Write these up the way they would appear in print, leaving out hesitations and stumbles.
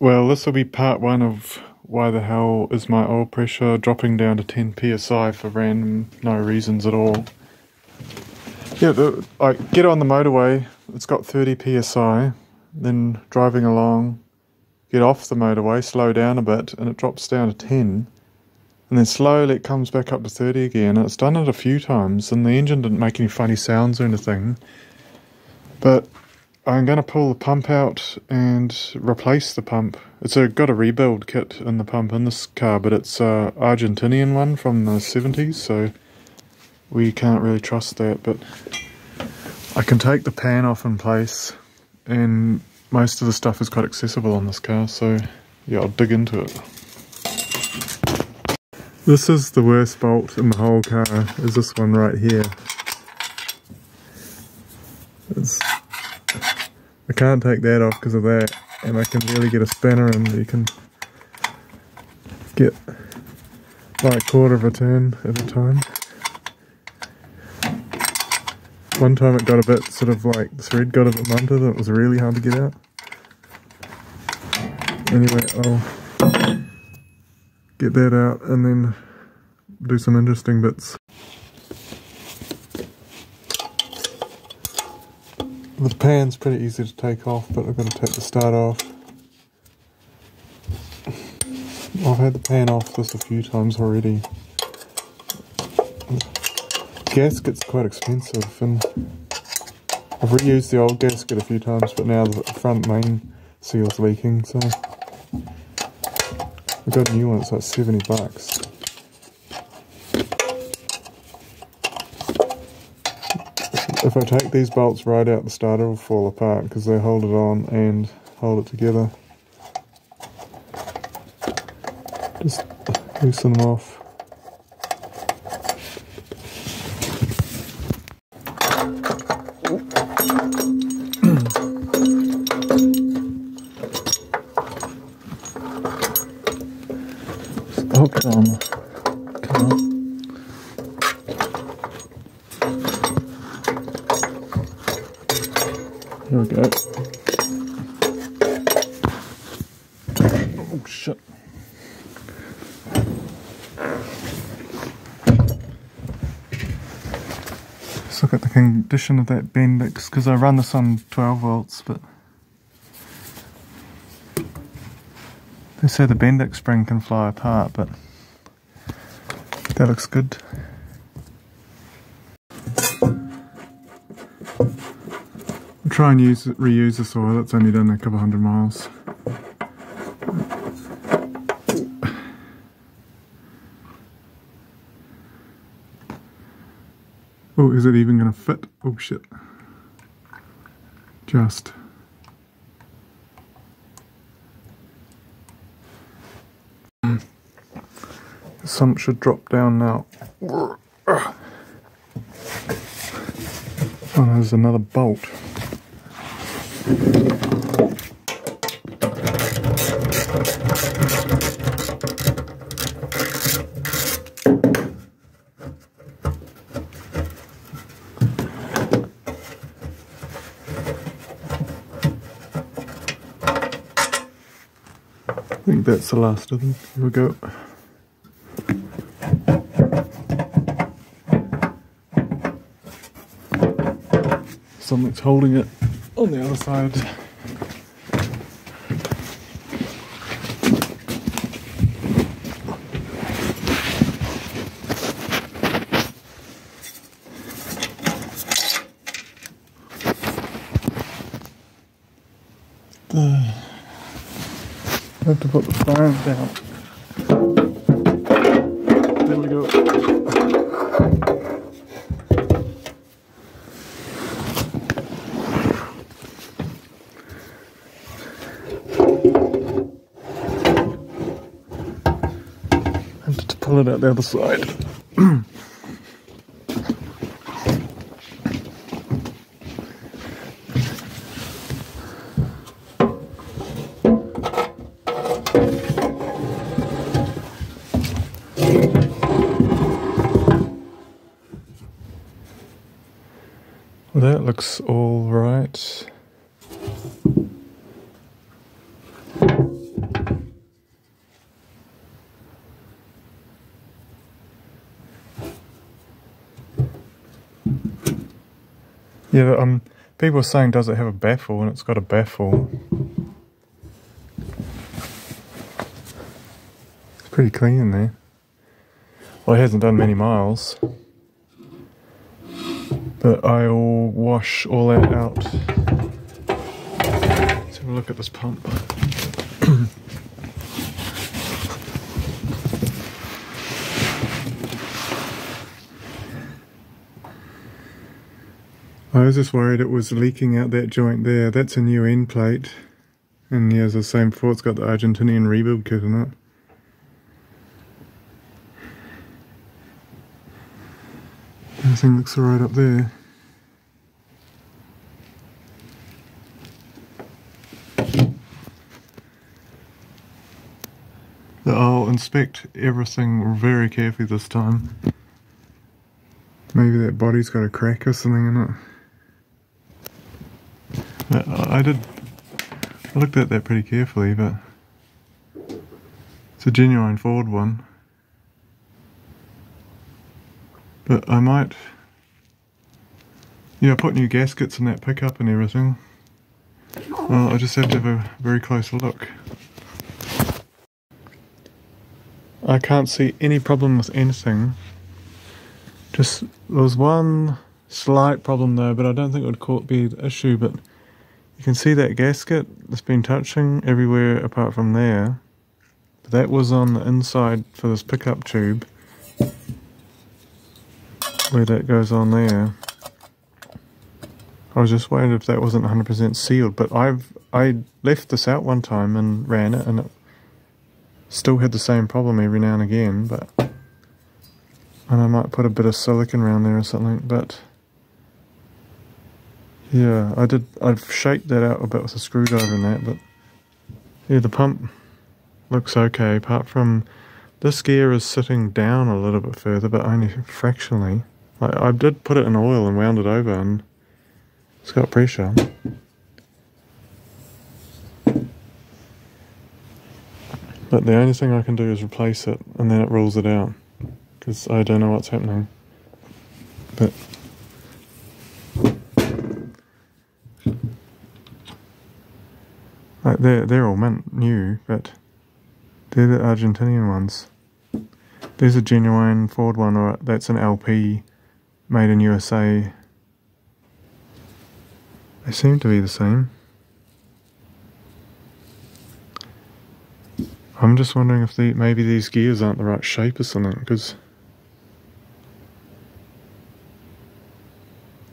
Well, this will be part one of why the hell is my oil pressure dropping down to 10 psi for random no reasons at all. Yeah, I get on the motorway, it's got 30 psi, then driving along, get off the motorway, slow down a bit, and it drops down to 10. And then slowly it comes back up to 30 again. And it's done it a few times, and the engine didn't make any funny sounds or anything. But I'm going to pull the pump out and replace the pump. It's got a rebuild kit in the pump in this car, but it's an Argentinian one from the 70s, so we can't really trust that. But I can take the pan off in place, and most of the stuff is quite accessible on this car, so yeah, I'll dig into it. This is the worst bolt in the whole car, is this one right here. I can't take that off because of that, and I can barely get a spanner in. You can get like a quarter of a turn at a time. One time it got a bit sort of like, the thread got a bit munted and it was really hard to get out. Anyway, I'll get that out and then do some interesting bits. The pan's pretty easy to take off, but I've got to take the start off. I've had the pan off this a few times already. Gasket's quite expensive, and I've reused the old gasket a few times, but now the front main seal's leaking, so I got a new one. It's like $70. If I take these bolts right out, the starter will fall apart because they hold it on and hold it together. Just loosen them off. Hooked on. Come on. Here we go. Oh shit. Let's look at the condition of that Bendix, because I run this on 12 volts, but they say the Bendix spring can fly apart, but that looks good. I'll try and reuse this oil. It's only done a couple 100 miles. Oh, is it even going to fit? Oh shit. Just. The sump should drop down now. Oh, there's another bolt. I think that's the last of them. Here we go. Something's holding it on the other side. I have to put the flames down. There we go. I have to pull it out the other side. Well, that looks all right. Yeah, people are saying, does it have a baffle? And it's got a baffle. It's pretty clean in there. Well, it hasn't done many miles. But I'll wash all that out. Let's have a look at this pump. I was just worried it was leaking out that joint there. That's a new end plate. And yeah, as I was saying before, it's got the Argentinian rebuild kit in it. Everything looks alright up there. But I'll inspect everything very carefully this time. Maybe that body's got a crack or something in it. I looked at that pretty carefully, but it's a genuine Ford one. But I might, put new gaskets in that pickup and everything. Well, I just have to have a very close look. I can't see any problem with anything. Just, there was one slight problem though, but I don't think it would be the issue, but you can see that gasket that's been touching everywhere apart from there. That was on the inside for this pickup tube, where that goes on there. I was just wondering if that wasn't 100% sealed, but I left this out one time and ran it, and it still had the same problem every now and again, and I might put a bit of silicone around there or something, but yeah, I've shaped that out a bit with a screwdriver and that, but yeah, the pump looks okay, apart from this gear is sitting down a little bit further, but only fractionally. Like, I did put it in oil and wound it over, and it's got pressure. But the only thing I can do is replace it, and then it rules it out, because I don't know what's happening. But like they're all mint new, but they're the Argentinian ones. There's a genuine Ford one, or that's an LP made in USA. They seem to be the same. I'm just wondering if maybe these gears aren't the right shape or something, because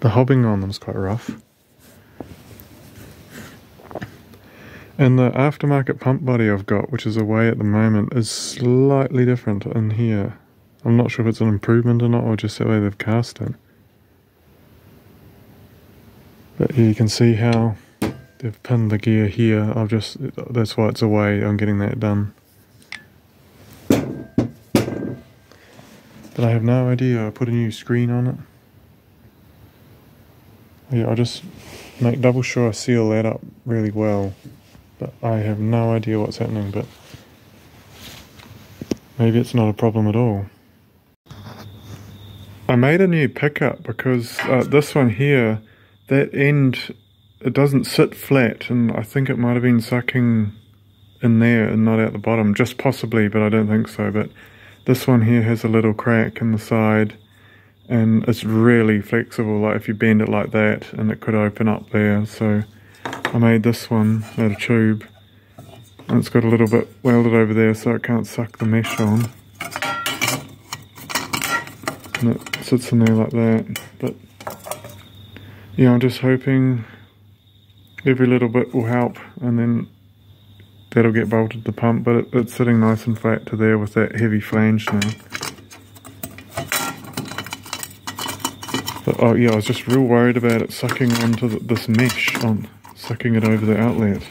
the hobbing on them is quite rough. And the aftermarket pump body I've got, which is away at the moment, is slightly different in here. I'm not sure if it's an improvement or not, or just the way they've cast it. But you can see how they've pinned the gear here. That's why it's away. I'm getting that done. But I have no idea. I put a new screen on it. Yeah, I'll just make double sure I seal that up really well. But I have no idea what's happening, but maybe it's not a problem at all. I made a new pickup because this one here, that end, it doesn't sit flat, and I think it might have been sucking in there and not out the bottom, just possibly, but I don't think so. But this one here has a little crack in the side, and it's really flexible, like if you bend it like that, and it could open up there. So I made this one out of tube, and it's got a little bit welded over there so it can't suck the mesh on. And it sits in there like that. But yeah, I'm just hoping every little bit will help, and then that'll get bolted to the pump, but it's sitting nice and flat to there with that heavy flange now. But oh yeah, I was just real worried about it sucking onto this mesh, sucking it over the outlet.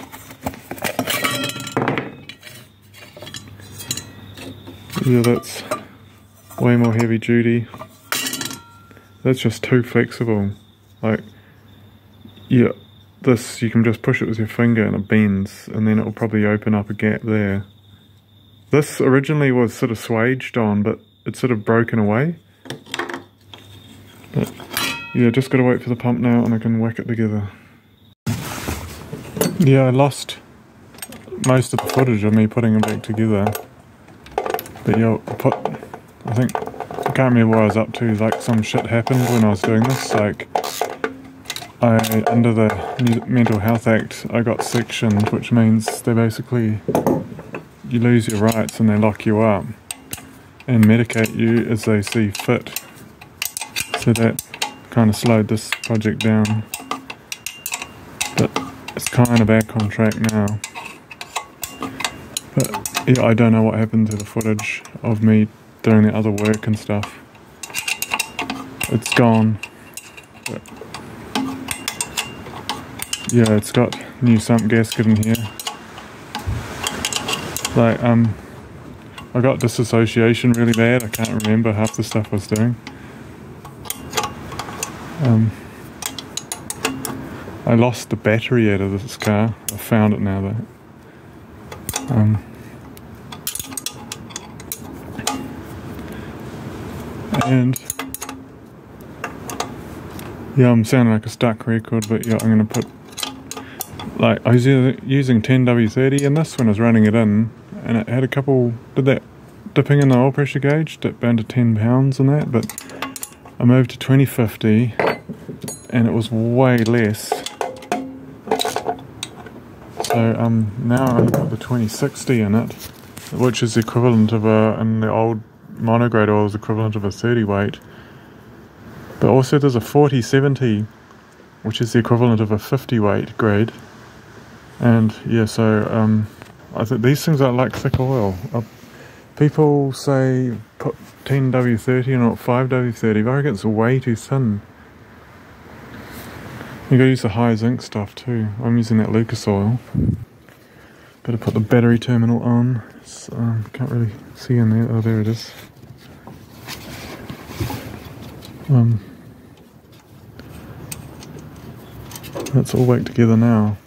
Yeah, that's way more heavy duty. That's just too flexible. Like, yeah, this, you can just push it with your finger and it bends, and then it'll probably open up a gap there. This originally was sort of swaged on, but it's sort of broken away. But Yeah, just gotta wait for the pump now and I can whack it together. Yeah, I lost most of the footage of me putting it back together. But yeah, I can't remember what I was up to, like some shit happened when I was doing this, like under the Mental Health Act, I got sectioned, which means they basically, you lose your rights and they lock you up and medicate you as they see fit. So that kind of slowed this project down. But it's kind of back on track now. But yeah, I don't know what happened to the footage of me doing the other work and stuff. It's gone. But yeah, it's got new sump gasket in here. Like, I got disassociation really bad. I can't remember half the stuff I was doing. I lost the battery out of this car. I found it now though. And yeah, I'm sounding like a stuck record, but yeah, I'm gonna put, like, I was using 10W30 in this when I was running it in, and it had a couple, did that dipping in the oil pressure gauge, dipped down to 10 pounds and that, but I moved to 2050 and it was way less. So now I've got the 2060 in it, which is the equivalent of in the old monograde oil is equivalent of a 30 weight. But also there's a 4070, which is the equivalent of a 50 weight grade. And yeah, so I think these things are like thick oil. People say put 10W30 and not 5W30, but I reckon it's way too thin. You gotta use the high zinc stuff too. I'm using that Lucas oil. Better put the battery terminal on. Can't really see in there. Oh, there it is. That's all back together now.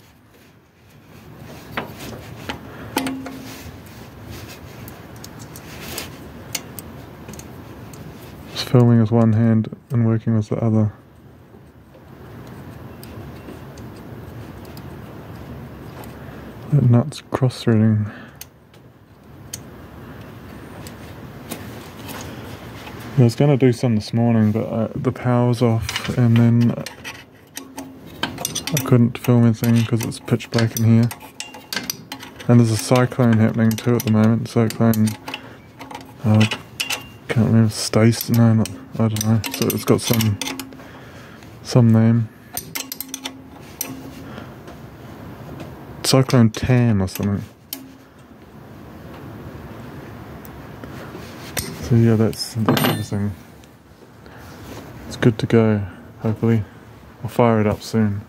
Just filming with one hand and working with the other. That nut's cross-threading. I was going to do some this morning, but the power's off, and then I couldn't film anything because it's pitch black in here. And there's a cyclone happening too at the moment. Cyclone, can't remember, Stace, no, not, I don't know. So it's got some name. Cyclone Tam or something. So yeah, that's everything. It's good to go, hopefully. I'll fire it up soon.